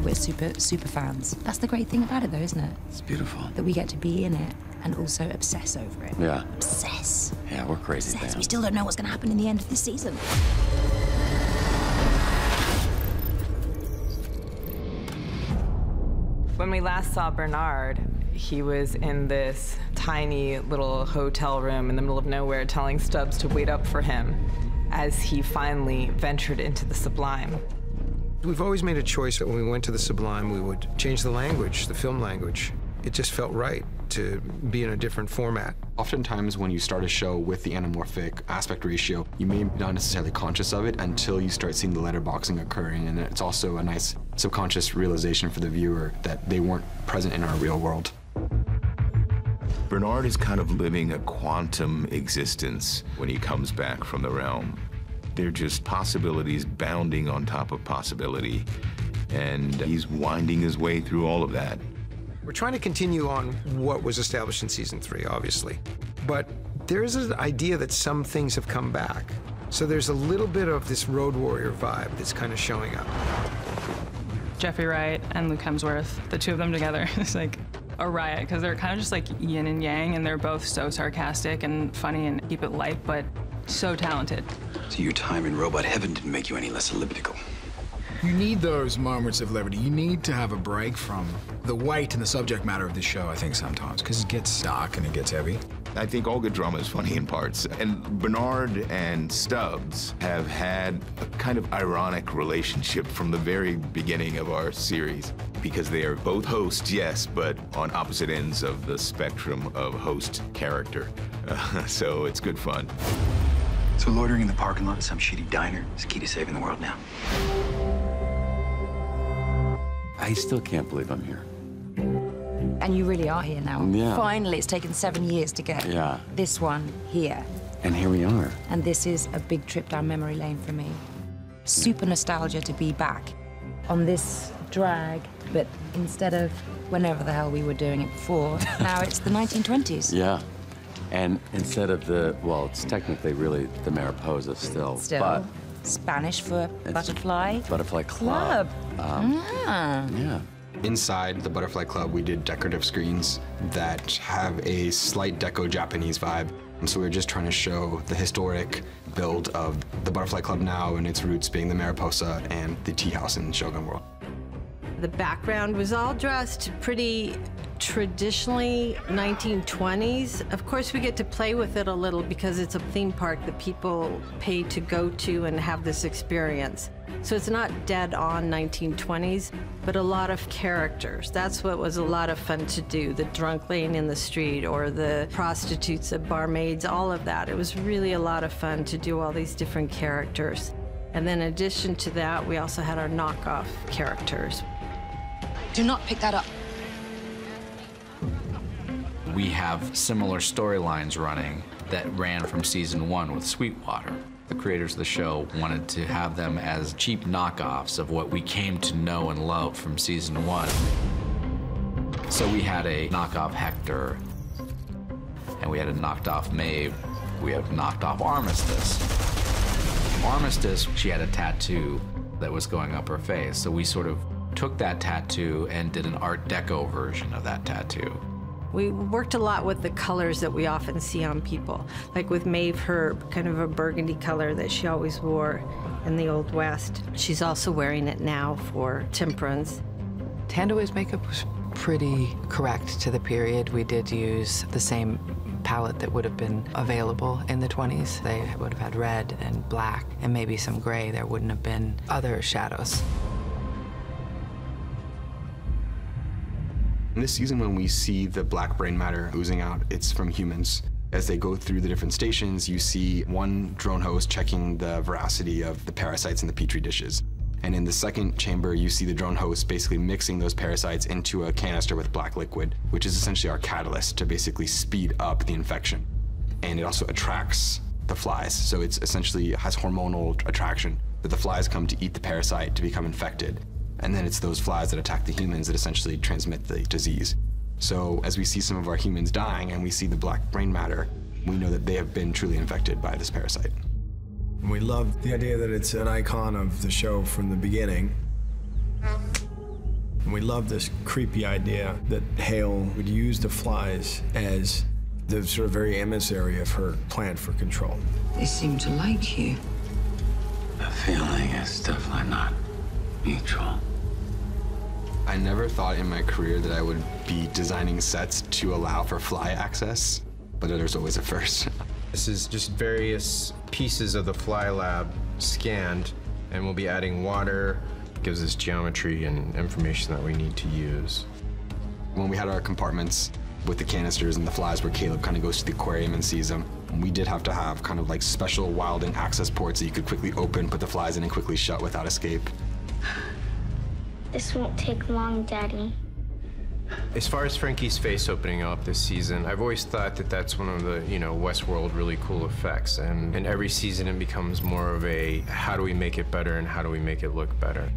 we're super fans. That's the great thing about it, though, isn't it? It's beautiful. That we get to be in it and also obsess over it. Yeah. Obsess. Yeah, we're crazy Obsess. fans. We still don't know what's going to happen in the end of this season. When we last saw Bernard, he was in this tiny little hotel room in the middle of nowhere telling Stubbs to wait up for him as he finally ventured into the Sublime. We've always made a choice that when we went to the Sublime, we would change the language, the film language. It just felt right to be in a different format. Oftentimes when you start a show with the anamorphic aspect ratio, you may not necessarily conscious of it until you start seeing the letterboxing occurring, and it's also a nice subconscious realization for the viewer that they weren't present in our real world. Bernard is kind of living a quantum existence when he comes back from the realm. They're just possibilities bounding on top of possibility, and he's winding his way through all of that. We're trying to continue on what was established in season 3, obviously. But there is an idea that some things have come back. So there's a little bit of this Road Warrior vibe that's kind of showing up. Jeffrey Wright and Luke Hemsworth, the two of them together, is like a riot, because they're kind of just like yin and yang, and they're both so sarcastic and funny and keep it light, but so talented. So your time in robot heaven didn't make you any less elliptical. You need those moments of levity. You need to have a break from the weight and the subject matter of the show, I think, sometimes, because it gets dark and it gets heavy. I think all good drama is funny in parts. And Bernard and Stubbs have had a kind of ironic relationship from the very beginning of our series, because they are both hosts, yes, but on opposite ends of the spectrum of host character. So it's good fun. So loitering in the parking lot of some shitty diner is key to saving the world now. I still can't believe I'm here. And you really are here now. Yeah. Finally, it's taken 7 years to get this one here. And here we are. And this is a big trip down memory lane for me. Super nostalgia to be back on this drag, but instead of whenever the hell we were doing it before, now it's the 1920s. Yeah. And instead of well, it's technically really the Mariposa still. But Spanish for butterfly. Butterfly Club. Yeah. Inside the Butterfly Club, we did decorative screens that have a slight deco Japanese vibe. And so we were just trying to show the historic build of the Butterfly Club now and its roots being the Mariposa and the tea house in Shogun World. The background was all dressed pretty traditionally 1920s. Of course, we get to play with it a little because it's a theme park that people pay to go to and have this experience. So it's not dead on 1920s, but a lot of characters. That's what was a lot of fun to do. The drunk laying in the street or the prostitutes, the barmaids, all of that. It was really a lot of fun to do all these different characters. And then in addition to that, we also had our knockoff characters. Do not pick that up. We have similar storylines running that ran from season 1 with Sweetwater. The creators of the show wanted to have them as cheap knockoffs of what we came to know and love from season 1. So we had a knockoff Hector, and we had a knocked off Maeve. We had knocked off Armistice. Armistice, she had a tattoo that was going up her face, so we sort of took that tattoo and did an Art Deco version of that tattoo. We worked a lot with the colors that we often see on people. Like with Maeve, her kind of a burgundy color that she always wore in the Old West. She's also wearing it now for Temperance. Tandaway's makeup was pretty correct to the period. We did use the same palette that would have been available in the 20s. They would have had red and black and maybe some gray. There wouldn't have been other shadows. In this season, when we see the black brain matter oozing out, it's from humans. As they go through the different stations, you see one drone host checking the veracity of the parasites in the petri dishes. And in the second chamber, you see the drone host basically mixing those parasites into a canister with black liquid, which is essentially our catalyst to basically speed up the infection. And it also attracts the flies. So it's essentially has hormonal attraction, that the flies come to eat the parasite to become infected. And then it's those flies that attack the humans that essentially transmit the disease. So as we see some of our humans dying and we see the black brain matter, we know that they have been truly infected by this parasite. We love the idea that it's an icon of the show from the beginning. And we love this creepy idea that Hale would use the flies as the sort of very emissary of her plan for control. They seem to like you. The feeling is definitely not mutual. I never thought in my career that I would be designing sets to allow for fly access, but there's always a first. This is just various pieces of the Fly Lab scanned, and we'll be adding water. Gives us geometry and information that we need to use. When we had our compartments with the canisters and the flies where Caleb kind of goes to the aquarium and sees them, we did have to have kind of like special wilding access ports that you could quickly open, put the flies in, and quickly shut without escape. This won't take long, Daddy. As far as Frankie's face opening up this season, I've always thought that that's one of the, Westworld really cool effects. And every season it becomes more of a, how do we make it better and how do we make it look better?